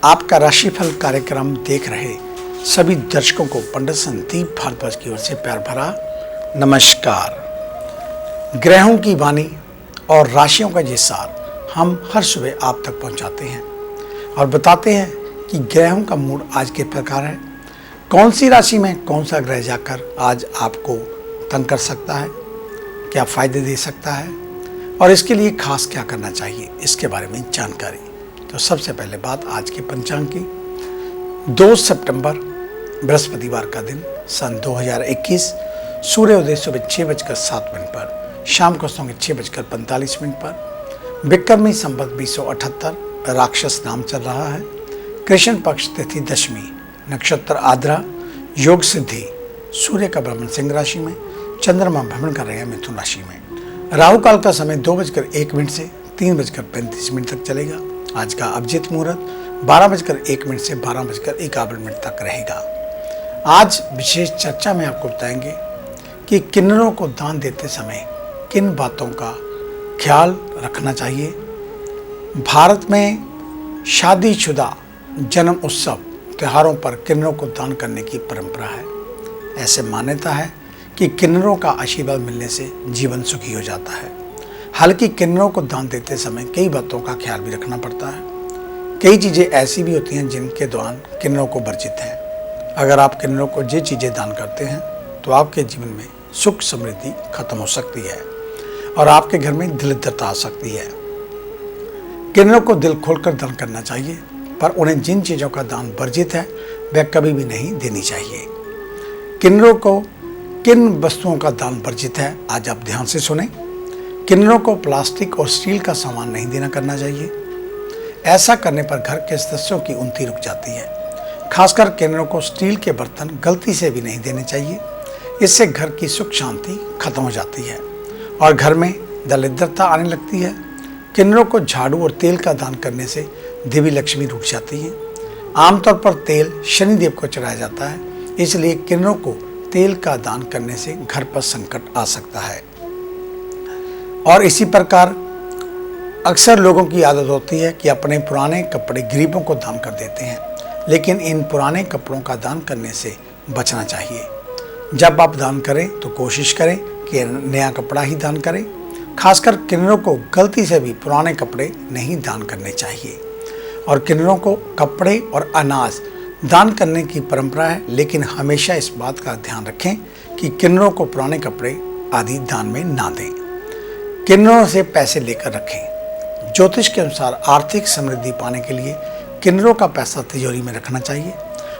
आपका राशिफल कार्यक्रम देख रहे सभी दर्शकों को पंडित संदीप भारद्वाज की ओर से प्यार भरा नमस्कार। ग्रहों की वाणी और राशियों का ये सार हम हर सुबह आप तक पहुंचाते हैं और बताते हैं कि ग्रहों का मूड आज के प्रकार है, कौन सी राशि में कौन सा ग्रह जाकर आज आपको तंग कर सकता है, क्या फायदे दे सकता है और इसके लिए खास क्या करना चाहिए, इसके बारे में जानकारी। तो सबसे पहले बात आज के पंचांग की। 2 सितंबर बृहस्पतिवार का दिन सन 2021, सूर्योदय सुबह 6:07 पर, शाम को सोंगे 6:45 पर, विक्रमी संवत 2078, राक्षस नाम चल रहा है। कृष्ण पक्ष तिथि दशमी, नक्षत्र आद्रा, योग सिद्धि, सूर्य का भ्रमण सिंह राशि में, चंद्रमा भ्रमण कर रहे हैं मिथुन राशि में। राहु काल का समय 2:01 से 3:35 तक चलेगा। आज का अभिजीत मुहूर्त 12:01 से 12:51 तक रहेगा। आज विशेष चर्चा में आपको बताएंगे कि किन्नरों को दान देते समय किन बातों का ख्याल रखना चाहिए। भारत में शादीशुदा जन्म उत्सव त्योहारों पर किन्नरों को दान करने की परंपरा है। ऐसे मान्यता है कि किन्नरों का आशीर्वाद मिलने से जीवन सुखी हो जाता है। हालांकि किन्नरों को दान देते समय कई बातों का ख्याल भी रखना पड़ता है। कई चीज़ें ऐसी भी होती हैं जिनके दान किन्नरों को वर्जित हैं। अगर आप किन्नरों को ये चीज़ें दान करते हैं तो आपके जीवन में सुख समृद्धि खत्म हो सकती है और आपके घर में दरिद्रता आ सकती है। किन्नरों को दिल खोलकर दान करना चाहिए, पर उन्हें जिन चीज़ों का दान वर्जित है वह कभी भी नहीं देनी चाहिए। किन्नरों को किन वस्तुओं का दान वर्जित है, आज आप ध्यान से सुने। किन्नरों को प्लास्टिक और स्टील का सामान नहीं देना करना चाहिए। ऐसा करने पर घर के सदस्यों की उन्नति रुक जाती है। खासकर किन्नरों को स्टील के बर्तन गलती से भी नहीं देने चाहिए। इससे घर की सुख शांति खत्म हो जाती है और घर में दरिद्रता आने लगती है। किन्नरों को झाड़ू और तेल का दान करने से देवी लक्ष्मी रुक जाती है। आमतौर पर तेल शनिदेव को चढ़ाया जाता है, इसलिए किन्नरों को तेल का दान करने से घर पर संकट आ सकता है। और इसी प्रकार अक्सर लोगों की आदत होती है कि अपने पुराने कपड़े गरीबों को दान कर देते हैं, लेकिन इन पुराने कपड़ों का दान करने से बचना चाहिए। जब आप दान करें तो कोशिश करें कि नया कपड़ा ही दान करें। खासकर किन्नरों को गलती से भी पुराने कपड़े नहीं दान करने चाहिए। और किन्नरों को कपड़े और अनाज दान करने की परंपरा है, लेकिन हमेशा इस बात का ध्यान रखें कि किन्नरों को पुराने कपड़े आदि दान में ना दें। किन्नरों से पैसे लेकर रखें। ज्योतिष के अनुसार आर्थिक समृद्धि पाने के लिए किन्नरों का पैसा तिजोरी में रखना चाहिए।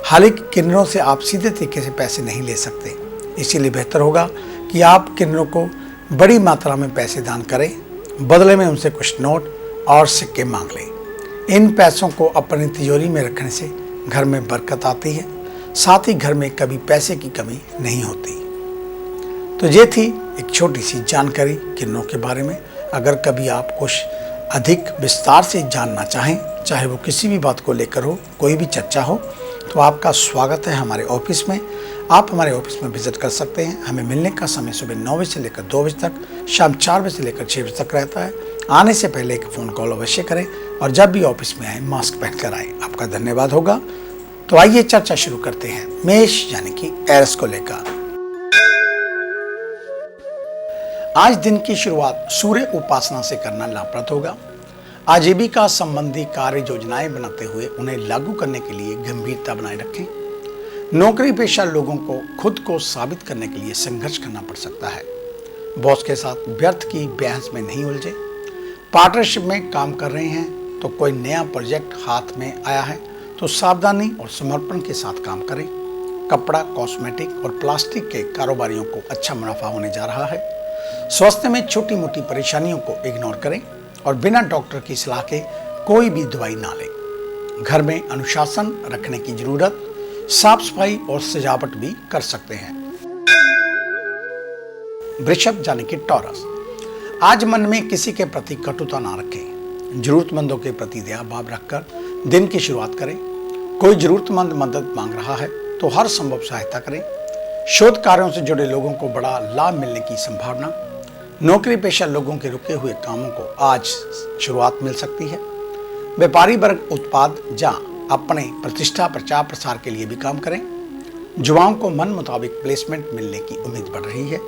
हालांकि किन्नरों से आप सीधे तरीके से पैसे नहीं ले सकते, इसीलिए बेहतर होगा कि आप किन्नरों को बड़ी मात्रा में पैसे दान करें, बदले में उनसे कुछ नोट और सिक्के मांग लें। इन पैसों को अपनी तिजोरी में रखने से घर में बरकत आती है, साथ ही घर में कभी पैसे की कमी नहीं होती। तो ये थी एक छोटी सी जानकारी किन्नरों के बारे में। अगर कभी आप कुछ अधिक विस्तार से जानना चाहें, चाहे वो किसी भी बात को लेकर हो, कोई भी चर्चा हो, तो आपका स्वागत है हमारे ऑफिस में। आप हमारे ऑफिस में विजिट कर सकते हैं। हमें मिलने का समय सुबह 9 बजे से लेकर 2 बजे तक, शाम 4 बजे से लेकर 6 बजे तक रहता है। आने से पहले एक फ़ोन कॉल अवश्य करें और जब भी ऑफिस में आए मास्क पहनकर आएँ। आपका धन्यवाद होगा। तो आइए चर्चा शुरू करते हैं मेष यानी कि एरिस को लेकर। आज दिन की शुरुआत सूर्य उपासना से करना लाभप्रद होगा। आजीविका संबंधी कार्य योजनाएं बनाते हुए उन्हें लागू करने के लिए गंभीरता बनाए रखें। नौकरी पेशा लोगों को खुद को साबित करने के लिए संघर्ष करना पड़ सकता है। बॉस के साथ व्यर्थ की बहस में नहीं उलझे। पार्टनरशिप में काम कर रहे हैं तो कोई नया प्रोजेक्ट हाथ में आया है तो सावधानी और समर्पण के साथ काम करें। कपड़ा, कॉस्मेटिक और प्लास्टिक के कारोबारियों को अच्छा मुनाफा होने जा रहा है। स्वास्थ्य में छोटी मोटी परेशानियों को इग्नोर करें और बिना डॉक्टर की सलाह के कोई भी दवाई ना लें। घर में अनुशासन रखने की जरूरत, साफ सफाई और सजावट भी कर सकते हैं। वृषभ यानी कि टॉरस, आज मन में किसी के प्रति कटुता ना रखें। जरूरतमंदों के प्रति दया भाव रखकर दिन की शुरुआत करें। कोई जरूरतमंद मदद मांग रहा है तो हर संभव सहायता करें। शोध कार्यों से जुड़े लोगों को बड़ा लाभ मिलने की संभावना। नौकरी पेशा लोगों के रुके हुए कामों को आज शुरुआत मिल सकती है। व्यापारी वर्ग उत्पाद या अपने प्रतिष्ठा प्रचार प्रसार के लिए भी काम करें। युवाओं को मन मुताबिक प्लेसमेंट मिलने की उम्मीद बढ़ रही है।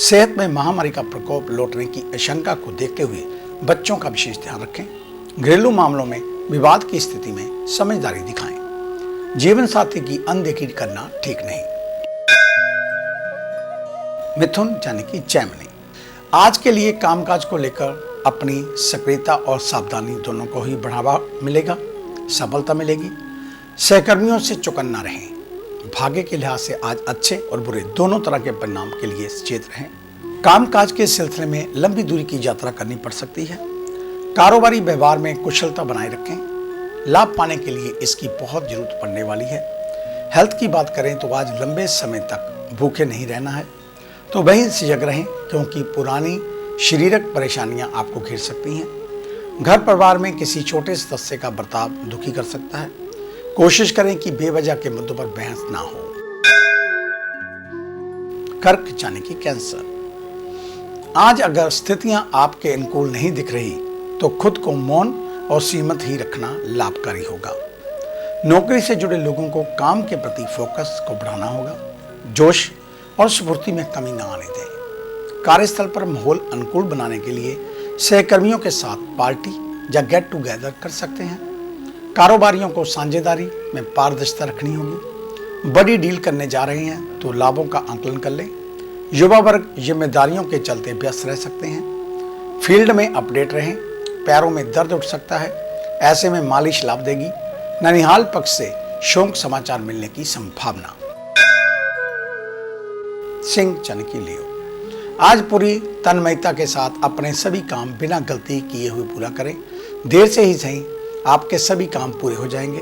सेहत में महामारी का प्रकोप लौटने की आशंका को देखते हुए बच्चों का विशेष ध्यान रखें। घरेलू मामलों में विवाद की स्थिति में समझदारी दिखाएं। जीवन साथी की अनदेखी करना ठीक नहीं। मिथुन यानी कि जैमिनी, आज के लिए कामकाज को लेकर अपनी सक्रियता और सावधानी दोनों को ही बढ़ावा मिलेगा, सफलता मिलेगी। सहकर्मियों से चौकन्ना रहें। भाग्य के लिहाज से आज अच्छे और बुरे दोनों तरह के परिणाम के लिए सचेत रहें। कामकाज के सिलसिले में लंबी दूरी की यात्रा करनी पड़ सकती है। कारोबारी व्यवहार में कुशलता बनाए रखें। लाभ पाने के लिए इसकी बहुत जरूरत पड़ने वाली है। हेल्थ की बात करें तो आज लंबे समय तक भूखे नहीं रहना है, तो वहीं सजग रहें क्योंकि पुरानी शारीरिक परेशानियां आपको घेर सकती हैं। घर परिवार में किसी छोटे सदस्य का बर्ताव दुखी कर सकता है। कोशिश करें कि बेवजह के मुद्दों पर बहस ना हो। कर्क यानी कि कैंसर, आज अगर स्थितियां आपके अनुकूल नहीं दिख रही तो खुद को मौन और सीमित ही रखना लाभकारी होगा। नौकरी से जुड़े लोगों को काम के प्रति फोकस को बढ़ाना होगा। जोश और स्फूर्ति में कमी न आने दें। कार्यस्थल पर माहौल अनुकूल बनाने के लिए सहकर्मियों के साथ पार्टी या गेट टुगेदर कर सकते हैं। कारोबारियों को साझेदारी में पारदर्शिता रखनी होगी। बड़ी डील करने जा रहे हैं तो लाभों का आकलन कर लें। युवा वर्ग जिम्मेदारियों के चलते व्यस्त रह सकते हैं। फील्ड में अपडेट रहें। पैरों में दर्द उठ सकता है, ऐसे में मालिश लाभ देगी। ननिहाल पक्ष से शोक समाचार मिलने की संभावना। सिंह यानी कि लियो, आज पूरी तन्मयता के साथ अपने सभी काम बिना गलती किए हुए पूरा करें। देर से ही सही आपके सभी काम पूरे हो जाएंगे।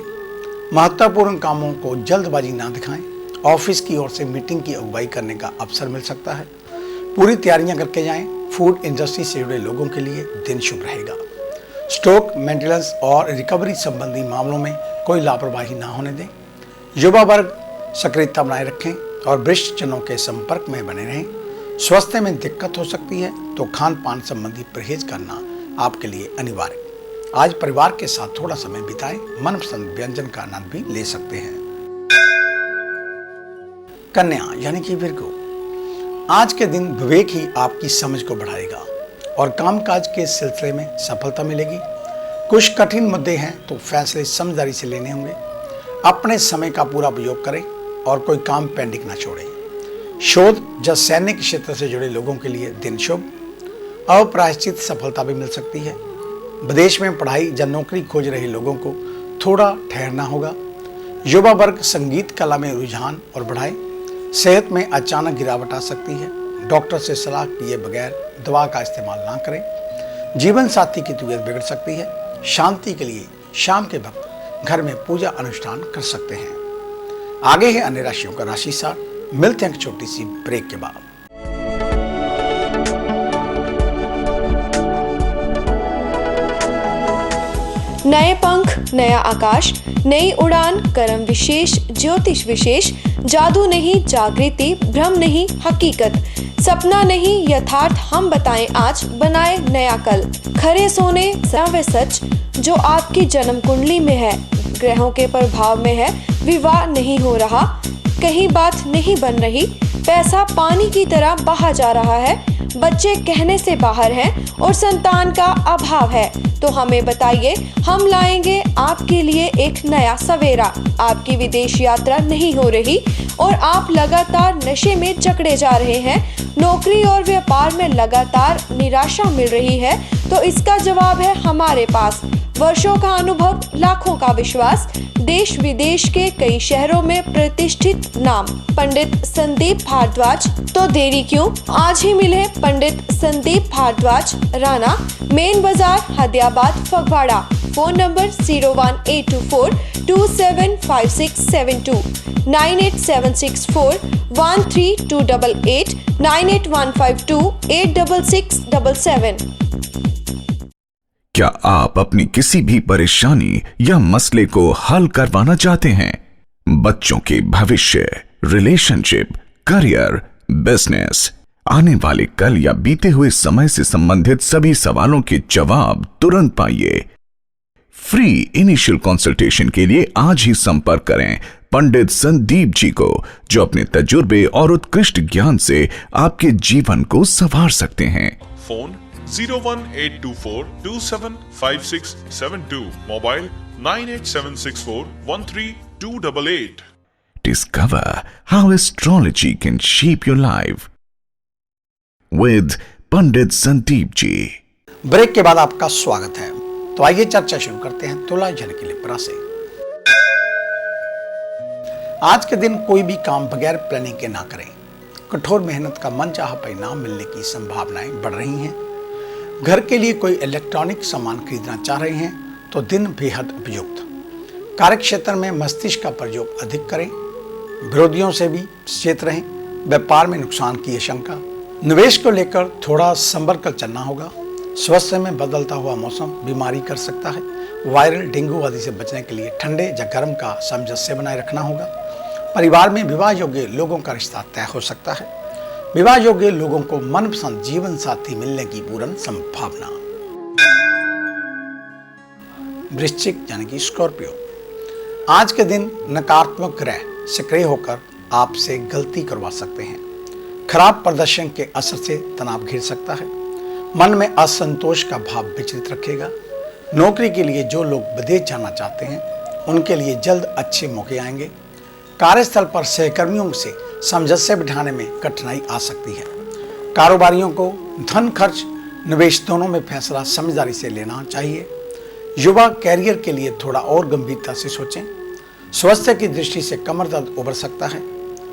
महत्वपूर्ण कामों को जल्दबाजी ना दिखाएं। ऑफिस की ओर से मीटिंग की अगुवाई करने का अवसर मिल सकता है। पूरी तैयारियां करके जाएं। फूड इंडस्ट्री से जुड़े लोगों के लिए दिन शुभ रहेगा। स्टॉक मेंटेनेंस और रिकवरी संबंधी मामलों में कोई लापरवाही ना होने दें। युवा वर्ग सक्रियता बनाए रखें और वरिष्ठ जनों के संपर्क में बने रहें। स्वास्थ्य में दिक्कत हो सकती है तो खान पान संबंधी परहेज करना आपके लिए अनिवार्य। आज परिवार के साथ थोड़ा समय बिताएं। मनपसंद व्यंजन का आनंद भी ले सकते हैं। कन्या यानी कि विर्गो, आज के दिन विवेक ही आपकी समझ को बढ़ाएगा और कामकाज के सिलसिले में सफलता मिलेगी। कुछ कठिन मुद्दे हैं तो फैसले समझदारी से लेने होंगे। अपने समय का पूरा उपयोग करें और कोई काम पेंडिंग ना छोड़ें। शोध या सैनिक क्षेत्र से जुड़े लोगों के लिए दिन शुभ। अप्रायश्चित सफलता भी मिल सकती है। विदेश में पढ़ाई या नौकरी खोज रहे लोगों को थोड़ा ठहरना होगा। युवा वर्ग संगीत कला में रुझान और बढ़ाए। सेहत में अचानक गिरावट आ सकती है। डॉक्टर से सलाह किए बगैर दवा का इस्तेमाल ना करें। जीवन साथी की तबीयत बिगड़ सकती है। शांति के लिए शाम के वक्त घर में पूजा अनुष्ठान कर सकते हैं। आगे है अन्य राशियों का राशि सार। मिलते हैं एक छोटी सी ब्रेक के बाद। नए पंख, नया आकाश, नई उड़ान, कर्म विशेष, ज्योतिष विशेष, जादू नहीं जागृति, भ्रम नहीं हकीकत, सपना नहीं यथार्थ, हम बताएं आज, बनाए नया कल। खरे सोने व सच जो आपकी जन्म कुंडली में है, ग्रहों के प्रभाव में है, विवाह नहीं हो रहा, कहीं बात नहीं बन रही, पैसा पानी की तरह बहा जा रहा है, बच्चे कहने से बाहर हैं और संतान का अभाव है, तो हमें बताइए, हम लाएंगे आपके लिए एक नया सवेरा। आपकी विदेश यात्रा नहीं हो रही और आप लगातार नशे में जकड़े जा रहे हैं, नौकरी और व्यापार में लगातार निराशा मिल रही है, तो इसका जवाब है हमारे पास। वर्षों का अनुभव, लाखों का विश्वास, देश विदेश के कई शहरों में प्रतिष्ठित नाम, पंडित संदीप भारद्वाज। तो देरी क्यों, आज ही मिले पंडित संदीप भारद्वाज, राणा, मेन बाजार, हदियाबाद, फगवाड़ा। Phone number 01824275672, 9876413288, 9815286677। क्या आप अपनी किसी भी परेशानी या मसले को हल करवाना चाहते हैं? बच्चों के भविष्य, रिलेशनशिप, करियर, बिजनेस, आने वाले कल या बीते हुए समय से संबंधित सभी सवालों के जवाब तुरंत पाइए। फ्री इनिशियल कंसल्टेशन के लिए आज ही संपर्क करें पंडित संदीप जी को, जो अपने तजुर्बे और उत्कृष्ट ज्ञान से आपके जीवन को संवार सकते हैं। Phone 01824275672. Mobile 98764132288. Discover how astrology can shape your life with Pandit Sandeep ji. Break के बाद आपका स्वागत है। तो आइए चर्चा शुरू करते हैं तुला जन की लिप्रा से। आज के दिन कोई भी काम बगैर प्लानिंग के ना करें। कठोर मेहनत का मनचाहा परिणाम मिलने की संभावनाएं बढ़ रही हैं। घर के लिए कोई इलेक्ट्रॉनिक सामान खरीदना चाह रहे हैं तो दिन बेहद उपयुक्त। कार्यक्षेत्र में मस्तिष्क का प्रयोग अधिक करें। विरोधियों से भी सचेत रहें। व्यापार में नुकसान की आशंका। निवेश को लेकर थोड़ा संभल कर चलना होगा। स्वास्थ्य में बदलता हुआ मौसम बीमारी कर सकता है। वायरल, डेंगू आदि से बचने के लिए ठंडे या गर्म का सामंजस्य बनाए रखना होगा। परिवार में विवाह योग्य लोगों का रिश्ता तय हो सकता है। विवाह योग्य लोगों को मनपसंद जीवन साथी मिलने की पूर्ण संभावना। वृश्चिक यानी कि स्कॉर्पियो, आज के दिन नकारात्मक ग्रह सक्रिय होकर आपसे गलती करवा सकते हैं। खराब प्रदर्शन के असर से तनाव घिर सकता है। मन में असंतोष का भाव विचलित रखेगा। नौकरी के लिए जो लोग विदेश जाना चाहते हैं उनके लिए जल्द अच्छे मौके आएंगे। कार्यस्थल पर सहकर्मियों से सामंजस्य बिठाने में कठिनाई आ सकती है। कारोबारियों को धन खर्च, निवेश दोनों में फैसला समझदारी से लेना चाहिए। युवा कैरियर के लिए थोड़ा और गंभीरता से सोचें। स्वास्थ्य की दृष्टि से कमर दर्द उभर सकता है।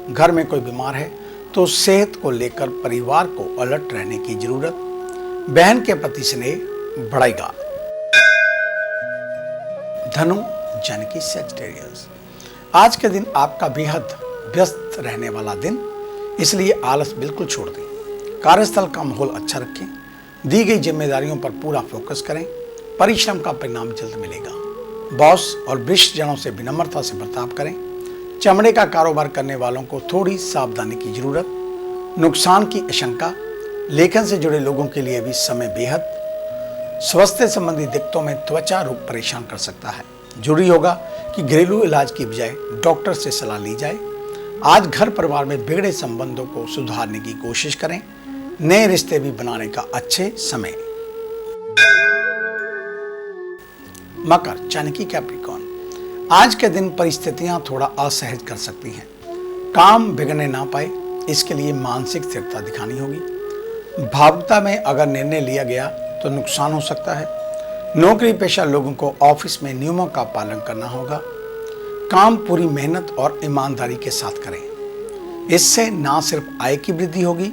घर में कोई बीमार है तो सेहत को लेकर परिवार को अलर्ट रहने की जरूरत। बहन के प्रति स्नेह बढ़ेगा। धनु यानी कि सैजिटेरियस, आज के दिन आपका बेहद व्यस्त रहने वाला दिन, इसलिए आलस बिल्कुल छोड़ दें। कार्यस्थल का माहौल अच्छा रखें। दी गई जिम्मेदारियों पर पूरा फोकस करें। परिश्रम का परिणाम जल्द मिलेगा। बॉस और वरिष्ठ जनों से विनम्रता से बर्ताव करें। चमड़े का कारोबार करने वालों को थोड़ी सावधानी की जरूरत। नुकसान की आशंका। लेखन से जुड़े लोगों के लिए भी समय बेहद। स्वास्थ्य संबंधी दिक्कतों में त्वचा रोग परेशान कर सकता है। जरूरी होगा कि घरेलू इलाज की बजाय डॉक्टर से सलाह ली जाए। आज घर परिवार में बिगड़े संबंधों को सुधारने की कोशिश करें। नए रिश्ते भी बनाने का अच्छे समय। मकर यानी कि कैप्रिकॉर्न, आज के दिन परिस्थितियां थोड़ा असहज कर सकती हैं। काम बिगड़ने ना पाए, इसके लिए मानसिक स्थिरता दिखानी होगी। भावुकता में अगर निर्णय लिया गया तो नुकसान हो सकता है। नौकरी पेशा लोगों को ऑफिस में नियमों का पालन करना होगा। काम पूरी मेहनत और ईमानदारी के साथ करें। इससे ना सिर्फ आय की वृद्धि होगी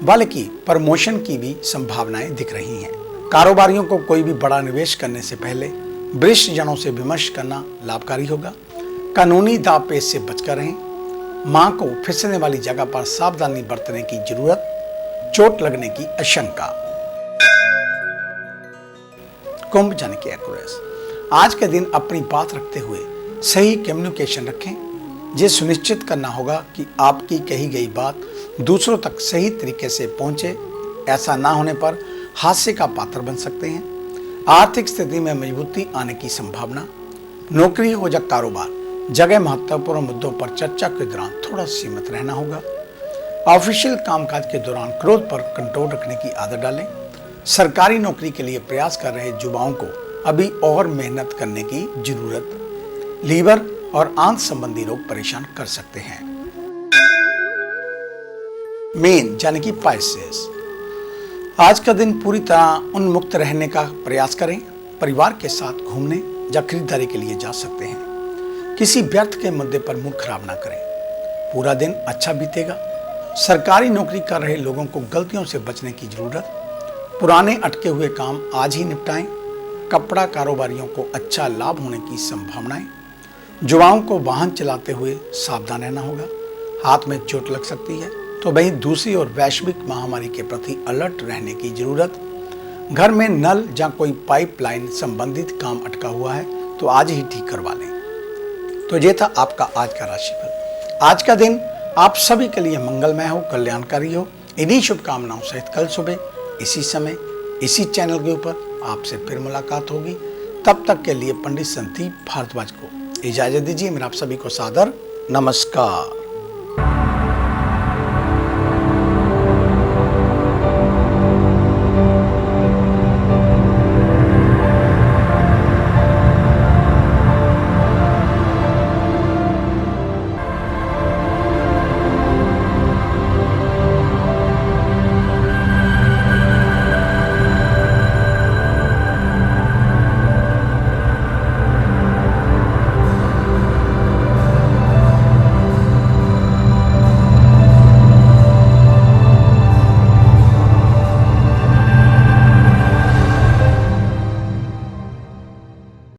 बल्कि प्रमोशन की भी संभावनाएं दिख रही हैं। कारोबारियों को कोई भी बड़ा निवेश करने से पहले वरिष्ठ जनों से विमर्श करना लाभकारी होगा। कानूनी दांवपेच से बचकर रहें। मां को फिसलने वाली जगह पर सावधानी बरतने की जरूरत। चोट लगने की आशंका। कुंभ यानी कि एक्वेरियस, आज के दिन अपनी बात रखते हुए सही कम्युनिकेशन रखें। ये सुनिश्चित करना होगा कि आपकी कही गई बात दूसरों तक सही तरीके से पहुंचे। ऐसा ना होने पर हास्य का पात्र बन सकते हैं। आर्थिक स्थिति में मजबूती आने की संभावना। नौकरी हो या कारोबार, जगह महत्वपूर्ण मुद्दों पर चर्चा के दौरान थोड़ा सीमित रहना होगा। ऑफिशियल कामकाज के दौरान क्रोध पर कंट्रोल रखने की आदत डालें। सरकारी नौकरी के लिए प्रयास कर रहे युवाओं को अभी और मेहनत करने की जरूरत। लीवर और आंत संबंधी रोग परेशान कर सकते हैं। मीन यानी कि पाइसेस, आज का दिन पूरी तरह उन्मुक्त रहने का प्रयास करें। परिवार के साथ घूमने या खरीदारी के लिए जा सकते हैं। किसी व्यर्थ के मुद्दे पर मूड खराब ना करें। पूरा दिन अच्छा बीतेगा। सरकारी नौकरी कर रहे लोगों को गलतियों से बचने की जरूरत। पुराने अटके हुए काम आज ही निपटाएं। कपड़ा कारोबारियों को अच्छा लाभ होने की संभावनाएं। युवाओं को वाहन चलाते हुए सावधान रहना होगा। हाथ में चोट लग सकती है। तो वहीं दूसरी ओर वैश्विक महामारी के प्रति अलर्ट रहने की जरूरत। घर में नल या कोई पाइपलाइन संबंधित काम अटका हुआ है तो आज ही ठीक करवा लें। तो ये था आपका आज का राशिफल। आज का दिन आप सभी के लिए मंगलमय हो, कल्याणकारी हो। इन्हीं शुभकामनाओं सहित कल सुबह इसी समय इसी चैनल के ऊपर आपसे फिर मुलाकात होगी। तब तक के लिए पंडित संदीप भारद्वाज को इजाजत दीजिए। मेरा आप सभी को सादर नमस्कार।